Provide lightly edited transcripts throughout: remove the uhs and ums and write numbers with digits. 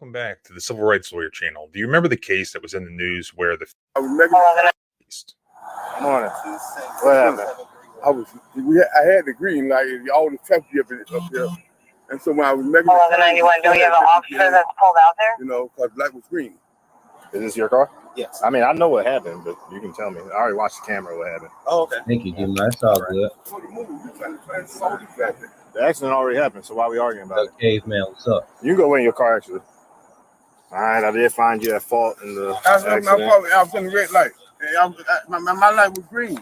Welcome back to the Civil Rights Lawyer channel. Do you remember the case that was in the news where the I was making morning. What happened? I had the green light and all the traffic up here. And so when I was making the 91, do you have an officer that's pulled out there? You know, because black was green. Is this your car? Yes. I mean, I know what happened, but you can tell me. I already watched the camera what happened. Oh, okay. Thank you, Jim. That's all good. The accident already happened, so why are we arguing about it? Caveman, what's up? You can go in your car, actually. All right, I did find you at fault in the accident. I was in the red light. My light was green.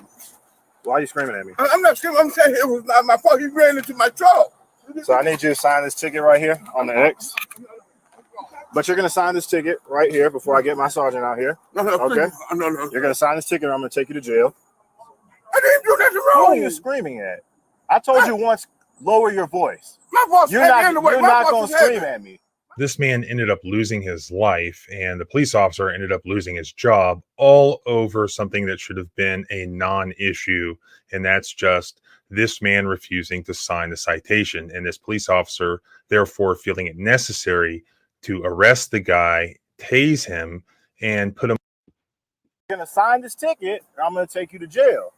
Why are you screaming at me? I'm not screaming. I'm saying it was not my fault. He ran into my truck. So I need you to sign this ticket right here on the X. But you're going to sign this ticket right here before I get my sergeant out here. No, okay? No. You're going to sign this ticket or I'm going to take you to jail. I didn't do nothing wrong. What are you screaming at? I told you once, lower your voice. My voice You're not going to scream at me. This man ended up losing his life and the police officer ended up losing his job, all over something that should have been a non-issue. And that's just this man refusing to sign the citation, and this police officer therefore feeling it necessary to arrest the guy, tase him, and put him. You're going to sign this ticket or I'm going to take you to jail.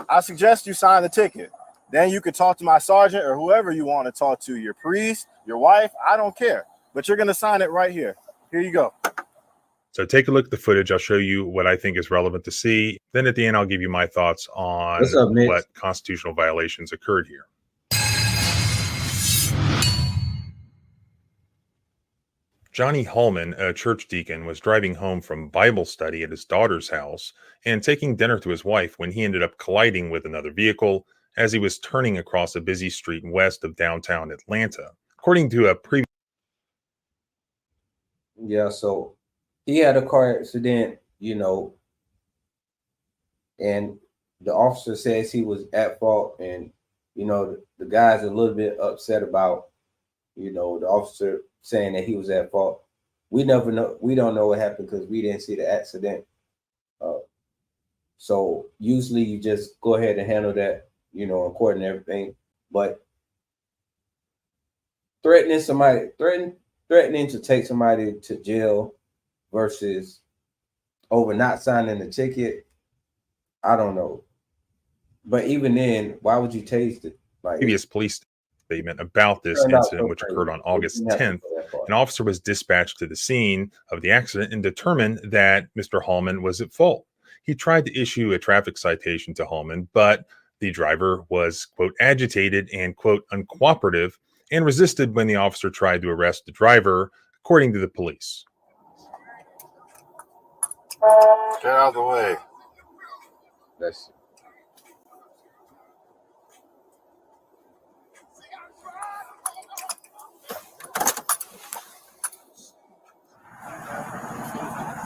I suggest you sign the ticket. Then you could talk to my sergeant or whoever you want to talk to, your priest, your wife, I don't care. But you're going to sign it right here. Here you go. So take a look at the footage. I'll show you what I think is relevant to see. Then at the end, I'll give you my thoughts on what constitutional violations occurred here. Johnny Hallman, a church deacon, was driving home from Bible study at his daughter's house and taking dinner to his wife when he ended up colliding with another vehicle as he was turning across a busy street west of downtown Atlanta. According to a previous... Yeah, so he had a car accident, you know, and the officer says he was at fault, and, you know, the guy's a little bit upset about, you know, the officer saying that he was at fault. We never know. We don't know what happened because we didn't see the accident. So usually you just go ahead and handle that, you know, in court and everything. But threatening to take somebody to jail versus over not signing the ticket, I don't know. But even then, why would you tase it? Like, previous police statement about this incident, which occurred on August 10th, an officer was dispatched to the scene of the accident and determined that Mr. Hallman was at fault. He tried to issue a traffic citation to Hallman, but the driver was, quote, agitated and, quote, uncooperative and resisted when the officer tried to arrest the driver, according to the police. Get out of the way. That's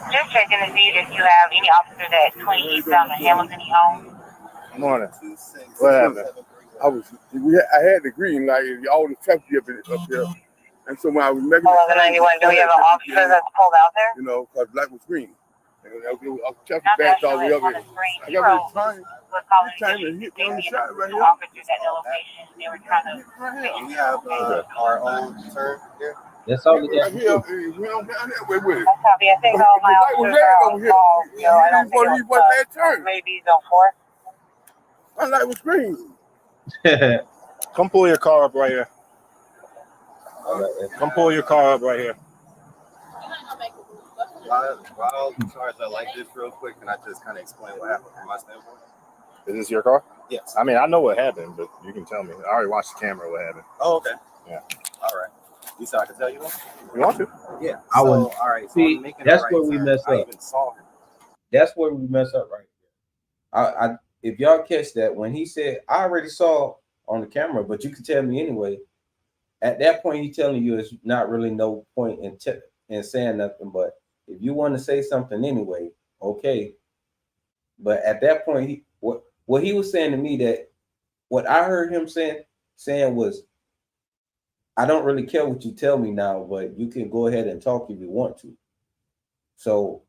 Just checking to see if you have any officers at 28 South and Hamilton home. Morning. What happened? I had the green light and all the traffic up here. And so when I was making the 91, do you have an officer that's pulled out there? You know, because black was green. And I traffic backed all the way up here. I got my time to hit me on the side right here. Officers at the location, they were trying to... We have our own turn here. that's all we Right got. here, we don't down that way with it. That's copy. I think all my The light was officers red are over on here. call. You know, I don't think He wasn't that turn. maybe he's on 4. My light was green. Come pull your car up right here. Come pull your car up right here. While the cars are like this real quick, can I just kind of explain what happened from my standpoint? Is this your car? Yes. I mean, I know what happened, but you can tell me. I already watched the camera what happened. Oh, okay. Yeah. All right. You said I can tell you that? You want to? Yeah. I wouldn't. All right. So See, I'm making that's a right where we turn. mess I up. even saw him. That's where we mess up right here. I if y'all catch that, when he said, I already saw on the camera, but you can tell me anyway. At that point, he's telling you it's not really no point in saying nothing. But if you want to say something anyway, okay. But at that point, what he was saying to me, that what I heard him saying was, I don't really care what you tell me now, but you can go ahead and talk if you want to. So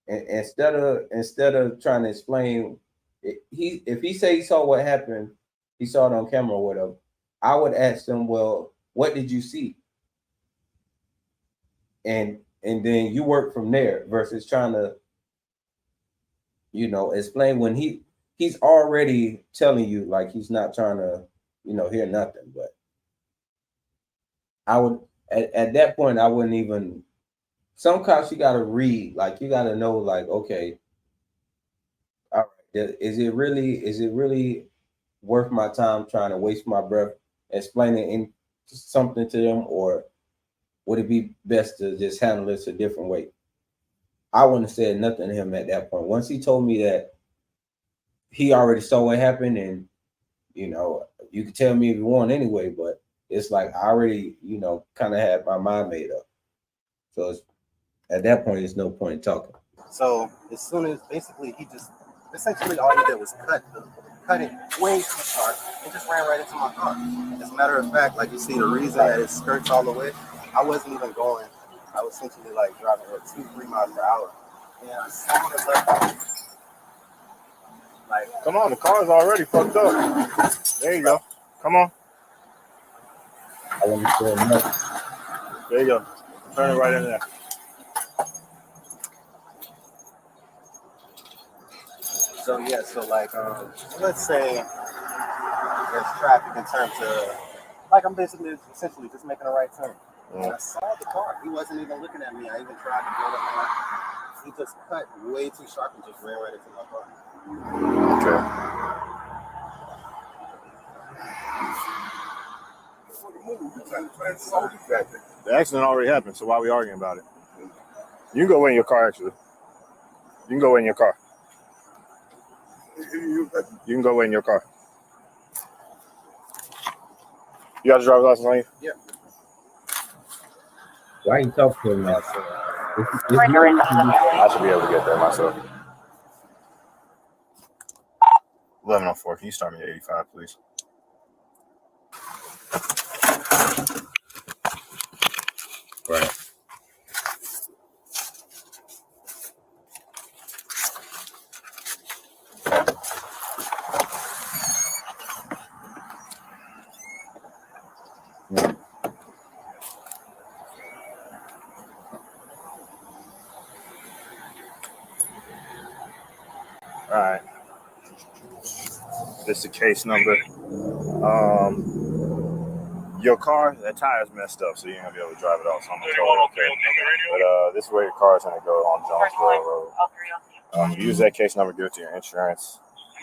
instead of trying to explain, if he say he saw what happened, he saw it on camera or whatever, I would ask him, well, what did you see? and then you work from there versus trying to, you know, explain when he's already telling you like he's not trying to, you know, hear nothing. But I would at that point I wouldn't even. Some cops you gotta read, like you gotta know, like, okay, all right, is it really worth my time trying to waste my breath explaining something to them, or would it be best to just handle this a different way? I wouldn't have said nothing to him at that point. Once he told me that he already saw what happened, and you know, you can tell me if you want anyway, but it's like I already, you know, kind of had my mind made up. So at that point, there's no point in talking. So as soon as basically he just essentially all he did was cut it way too sharp and just ran right into my car. As a matter of fact, like you see the reason that it skirts all the way, I wasn't even going. I was essentially like driving at 2-3 miles per hour. And I saw the left. Like, Come on, the car's already fucked up. There you go. Come on. I wouldn't say nothing. There you go. Turn it right in there. so yeah, so like let's say there's traffic in terms of like I'm basically essentially just making a right turn. And I saw the car. He wasn't even looking at me. I even tried to go to him. He just cut way too sharp and just ran right into my car. Okay. The accident already happened, so why are we arguing about it? You can go in your car, actually. You can go in your car. You can go in your car. You got a driver's license on you? Yeah. Why you talk to him now? I should be able to get there myself. 1104. Can you start me at 85, please? Right. All right. This is the case number. Your car, that tire's messed up, so you ain't gonna be able to drive it off. So I'm gonna tell you, okay. But this is where your car's gonna go on Jonesboro Road. Use that case number, give it to your insurance.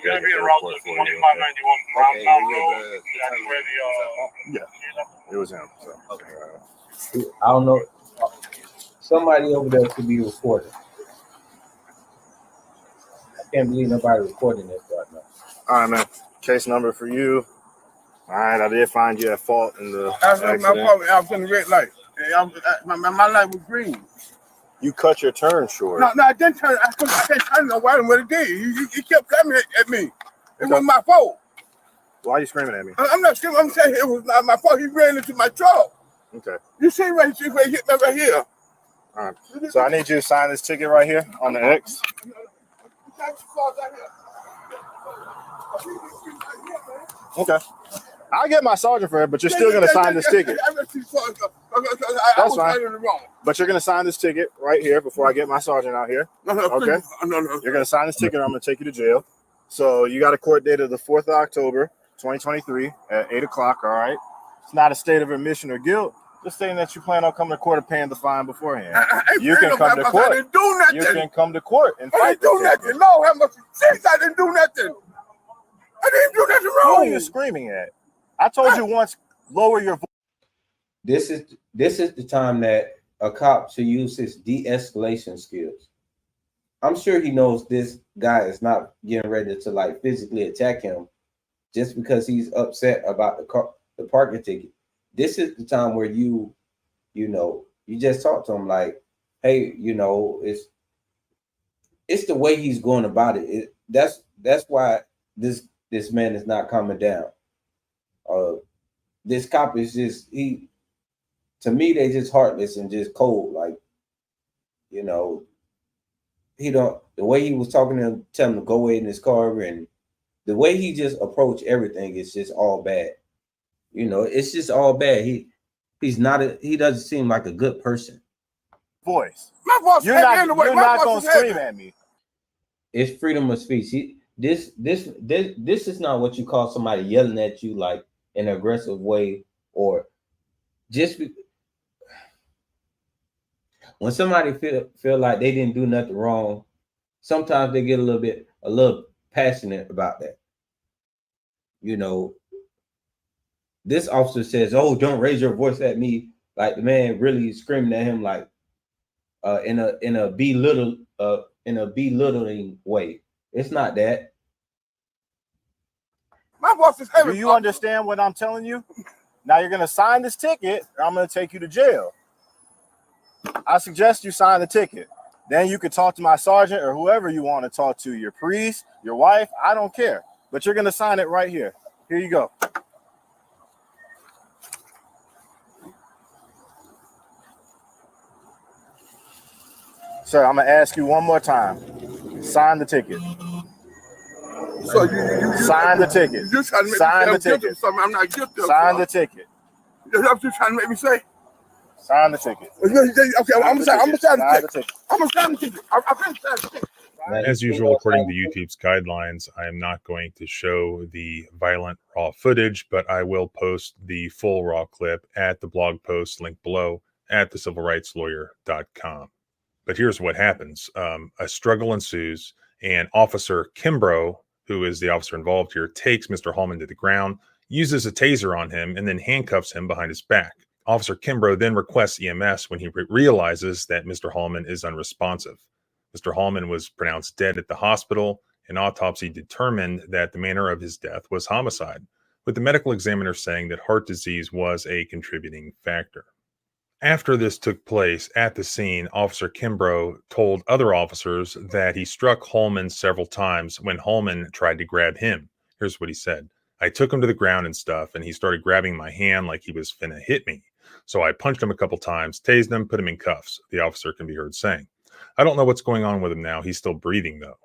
Gonna be around 2591. Yeah, it was him. So. Okay. I don't know. Somebody over there could be recording. I can't believe nobody recording this right now. All right, man. Case number for you. All right, I did find you at fault in the accident. My fault. I was in the red light. My light was green. You cut your turn short. No, I didn't turn. I can't turn no while what it did. He kept coming at me. It wasn't my fault. Why are you screaming at me? I'm not screaming. I'm saying it was not my fault. He ran into my truck. Okay. You see where he hit me right here. All right. So I need you to sign this ticket right here on the X. Okay. I'll get my sergeant for it, but you're still going to sign this ticket. That's fine. But you're going to sign this ticket right here before I get my sergeant out here. Okay? No. You're going to sign this ticket, or I'm going to take you to jail. So you got a court date of the 4th of October, 2023 at 8 o'clock, all right? It's not a state of admission or guilt. Just saying that you plan on coming to court and paying the fine beforehand. You can come to court. I didn't do nothing. You can come to court and I fight. didn't do nothing. No, how much sense? I didn't do nothing. I didn't do nothing Who wrong. are you screaming at? I told you once, lower your voice. This is the time that a cop should use his de-escalation skills. I'm sure he knows this guy is not getting ready to like physically attack him just because he's upset about the parking ticket. This is the time where you just talk to him like, hey, it's the way he's going about it. That's why this man is not coming down. This cop is just to me, they just heartless and just cold. Like, the way he was talking to him, telling him to go away in his car, and the way he just approached everything is just all bad. It's just all bad. He doesn't seem like a good person. voice. My boss You're had not, me in the way. you're My not boss gonna was heavy. scream at me. It's freedom of speech. This is not what you call somebody yelling at you like in an aggressive way, or just when somebody feel like they didn't do nothing wrong. Sometimes they get a little passionate about that. You know, this officer says, "Oh, don't raise your voice at me," like the man really screaming at him like in a belittling way. It's not that. My boss is heavy. Do you understand what I'm telling you? Now you're gonna sign this ticket, or I'm gonna take you to jail. I suggest you sign the ticket. Then you could talk to my sergeant or whoever you want to talk to, your priest, your wife, I don't care. But you're gonna sign it right here. Here you go. Sir, I'm gonna ask you one more time. Sign the ticket. So you Sign the ticket. You're trying to make Sign me the say I'm guilty ticket. of something I'm not guilty of. Sign the ticket. That's what you're trying to make me say. Sign the ticket. Okay, I'm gonna sign the ticket. I'm gonna sign the ticket. I've been signing the ticket. As usual, according to YouTube's guidelines, I am not going to show the violent raw footage, but I will post the full raw clip at the blog post link below at thecivilrightslawyer.com. But here's what happens. A struggle ensues, and Officer Kimbrough, who is the officer involved here, takes Mr. Hallman to the ground, uses a taser on him, and then handcuffs him behind his back. Officer Kimbrough then requests EMS when he realizes that Mr. Hallman is unresponsive. Mr. Hallman was pronounced dead at the hospital. An autopsy determined that the manner of his death was homicide, with the medical examiner saying that heart disease was a contributing factor. After this took place at the scene, Officer Kimbrough told other officers that he struck Hallman several times when Hallman tried to grab him. Here's what he said. I took him to the ground and stuff, and he started grabbing my hand like he was finna hit me. So I punched him a couple times, tased him, put him in cuffs, the officer can be heard saying. I don't know what's going on with him now. He's still breathing, though.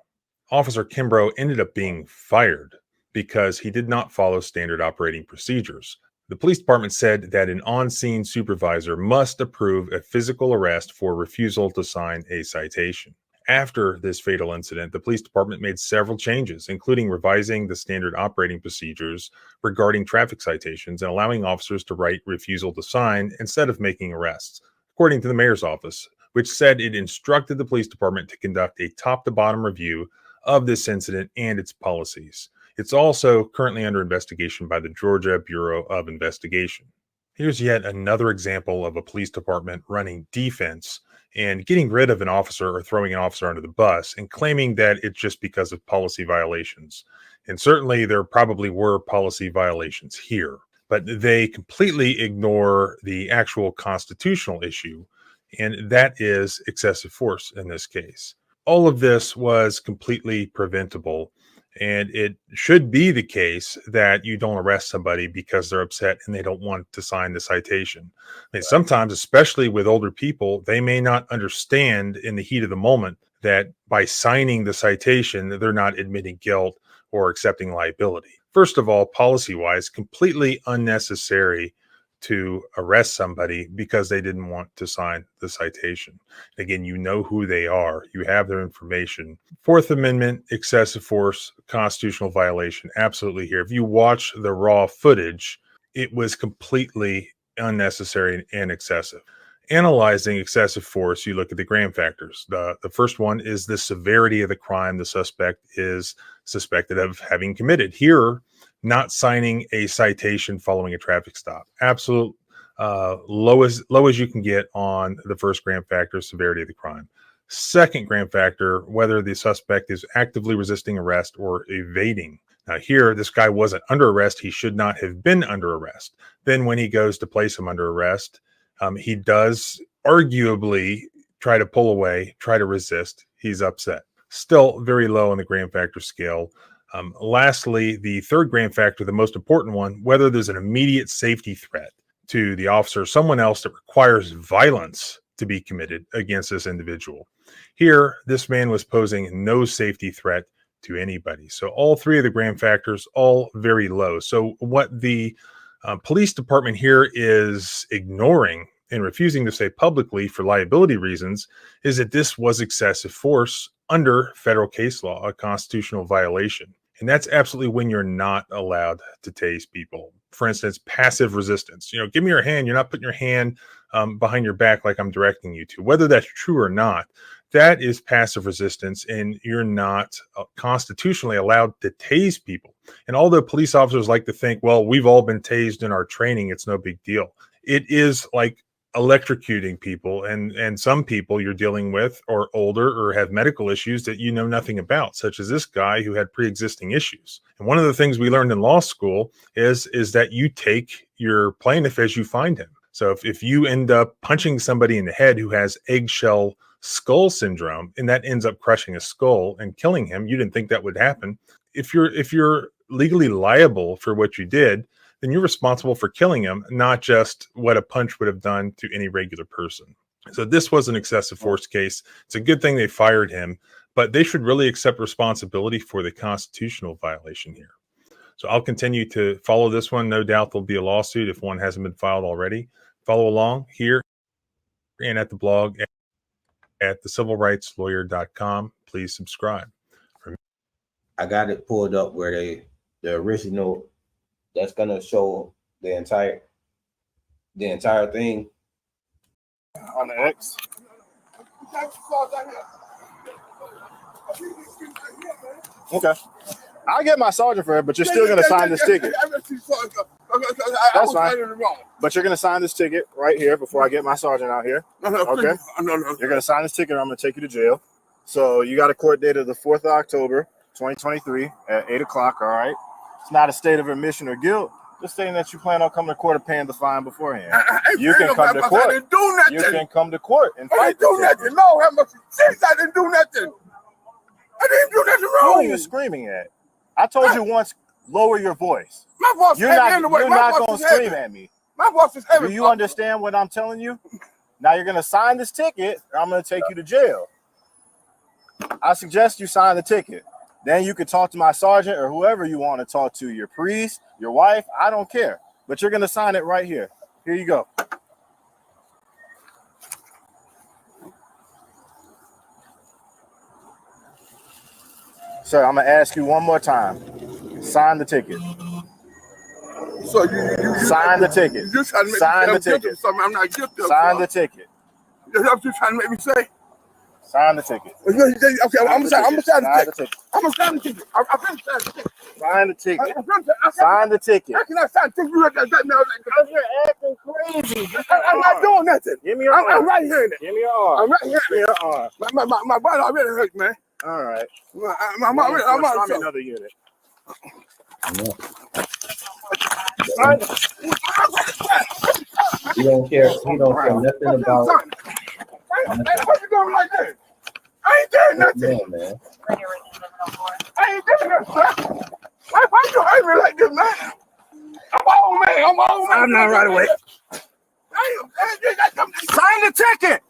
Officer Kimbrough ended up being fired because he did not follow standard operating procedures. The police department said that an on-scene supervisor must approve a physical arrest for refusal to sign a citation. After this fatal incident, the police department made several changes, including revising the standard operating procedures regarding traffic citations and allowing officers to write refusal to sign instead of making arrests, according to the mayor's office, which said it instructed the police department to conduct a top-to-bottom review of this incident and its policies. It's also currently under investigation by the Georgia Bureau of Investigation. Here's yet another example of a police department running defense and getting rid of an officer or throwing an officer under the bus and claiming that it's just because of policy violations. And certainly there probably were policy violations here, but they completely ignore the actual constitutional issue, and that is excessive force in this case. All of this was completely preventable, and it should be the case that you don't arrest somebody because they're upset and they don't want to sign the citation. I mean, sometimes, especially with older people, they may not understand in the heat of the moment that by signing the citation, they're not admitting guilt or accepting liability. First of all, policy-wise, completely unnecessary to arrest somebody because they didn't want to sign the citation. Again, you know who they are. You have their information. Fourth Amendment, excessive force, constitutional violation, absolutely here. If you watch the raw footage, it was completely unnecessary and excessive. Analyzing excessive force, you look at the gram factors. The first one is the severity of the crime the suspect is suspected of having committed. Here, not signing a citation following a traffic stop. Absolute low as you can get on the first gram factor, severity of the crime. Second gram factor, whether the suspect is actively resisting arrest or evading. Now here, this guy wasn't under arrest. He should not have been under arrest. Then when he goes to place him under arrest, he does arguably try to pull away, try to resist. He's upset. Still very low on the gram factor scale. Lastly, the third gram factor, the most important one, whether there's an immediate safety threat to the officer or someone else that requires violence to be committed against this individual. Here, this man was posing no safety threat to anybody. So all three of the gram factors, all very low. So what the police department here is ignoring and refusing to say publicly for liability reasons is that this was excessive force under federal case law, a constitutional violation. And that's absolutely when you're not allowed to tase people. For instance, passive resistance. Give me your hand. You're not putting your hand behind your back like I'm directing you to. Whether that's true or not, that is passive resistance, and you're not constitutionally allowed to tase people. And although police officers like to think, well, we've all been tased in our training, it's no big deal. It is like electrocuting people, and some people you're dealing with are older or have medical issues that you know nothing about, such as this guy who had pre-existing issues. And one of the things we learned in law school is that you take your plaintiff as you find him. So if you end up punching somebody in the head who has eggshell skull syndrome, and that ends up crushing a skull and killing him, you didn't think that would happen. If you're legally liable for what you did, then you're responsible for killing him, not just what a punch would have done to any regular person. So this was an excessive force case. It's a good thing they fired him, but they should really accept responsibility for the constitutional violation here. So I'll continue to follow this one. No doubt there'll be a lawsuit if one hasn't been filed already. Follow along here and at the blog at thecivilrightslawyer.com. Please subscribe. I got it pulled up where the original that's gonna show the entire thing on the X. Okay. I'll get my sergeant for it, but you're still gonna sign this ticket. That's fine. But you're gonna sign this ticket right here before I get my sergeant out here. Okay. You're gonna sign this ticket, or I'm gonna take you to jail. So you got a court date of the 4th of October, 2023 at 8 o'clock. All right. It's not a state of admission or guilt. Just saying that you plan on coming to court and paying the fine beforehand. You can come to court. You can come to court and fight. I didn't do nothing. No, how much sense? I didn't do nothing. I didn't do nothing wrong. Who are you screaming at? I told you once, lower your voice. My voice is heavy anyway. You're not going to scream at me. My voice is heavy. Do you understand what I'm telling you? Now you're going to sign this ticket, or I'm going to take you to jail. I suggest you sign the ticket. Then you could talk to my sergeant or whoever you want to talk to, your priest, your wife, I don't care. But you're going to sign it right here. Here you go. Sir, I'm going to ask you one more time. Sign the ticket. So you sign the ticket. You just trying to make sign me the ticket. I'm not guilty. Sign the ticket. That's what you're trying to make me say. Sign the ticket. Okay, I'm gonna sign the ticket. I'm gonna sign the ticket. I'm gonna sign the ticket. Sign the ticket. Sign the ticket. How can I sign the ticket? Because you're acting crazy. I'm not doing nothing. Give me your arm. I'm right here. Give me your arm. I'm right here. Give me your arm. My body already hurts, man. All right. I'm already. Another unit. He don't care. He don't care nothing about. What you doing like that? I ain't doing nothing. Man. I ain't doing nothing, sir. Why you hurt me like this, man? I'm old man. I'm not right away. Sign the ticket.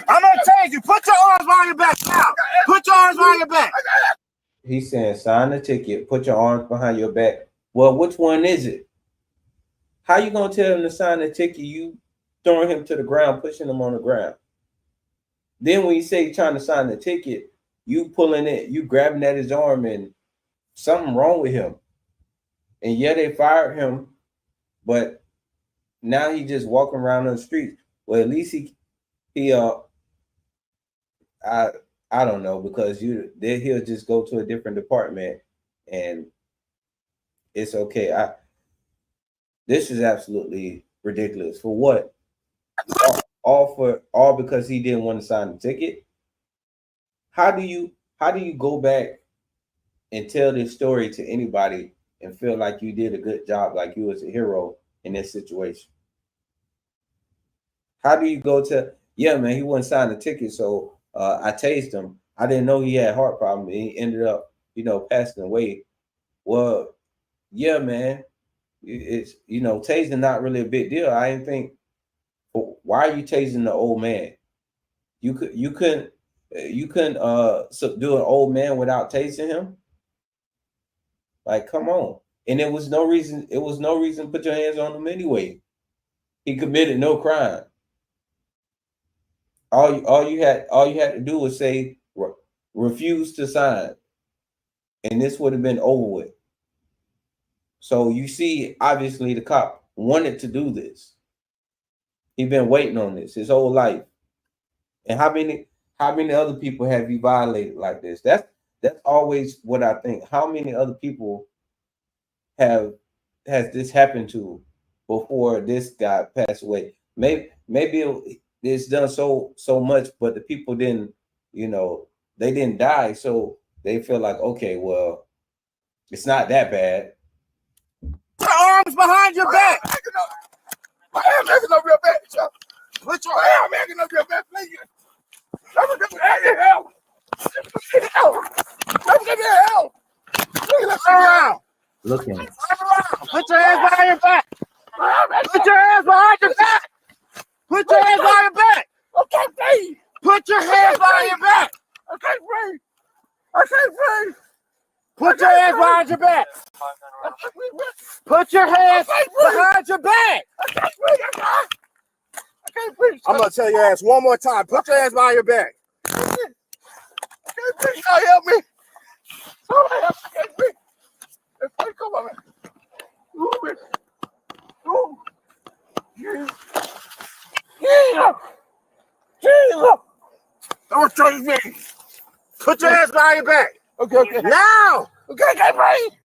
I'm gonna take you. Put your arms behind your back now. Put your arms behind your back. He's saying sign the ticket. Put your arms behind your back. Well, which one is it? How you gonna tell him to sign the ticket? You throwing him to the ground, pushing him on the ground. Then when you say you're trying to sign the ticket, you pulling it, you grabbing at his arm, and something wrong with him. And yeah, they fired him, but now he just walking around on the streets. Well, at least I don't know, because he'll just go to a different department and it's okay. This is absolutely ridiculous. For what? All because he didn't want to sign the ticket. How do you go back and tell this story to anybody and feel like you did a good job, like you was a hero in this situation? How do you go to, yeah, man, he wouldn't sign the ticket, so I tased him. I didn't know he had a heart problem. He ended up, passing away. Well, yeah, man, it's, tasing not really a big deal. I didn't think, why are you tasing the old man? You couldn't subdue an old man without tasing him. Like, come on. And it was no reason to put your hands on him anyway. He committed no crime. All you had to do was say refuse to sign, and this would have been over with. So you see, obviously the cop wanted to do this. He's been waiting on this his whole life. And how many other people have you violated like this? That's always what I think. How many other people has this happened to before this guy passed away? Maybe it's done so much, but the people didn't, they didn't die, so they feel like, okay, well, it's not that bad. Put your arms behind your back. My arm making up your back, Chuck. Put your arm making up your back, please. Let me give you help. Let me give you help. Turn around. Looking. Turn around. Put your hands behind your back. Put your hands behind your back. Put your hands behind your back. I can't breathe. Put your hands behind your back. I can't breathe. I can't breathe. Put your hands behind your back. Put your hands behind your back. I can't breathe. I can't breathe. I'm gonna tell your ass one more time. Put your hands behind your back. I can't breathe. Y'all help me. Somebody help me. I can't breathe. Come on, man. Move it. Move. Jesus. Jesus. Don't trust me. Put your hands behind your back. Okay. Now. Okay, I can't breathe.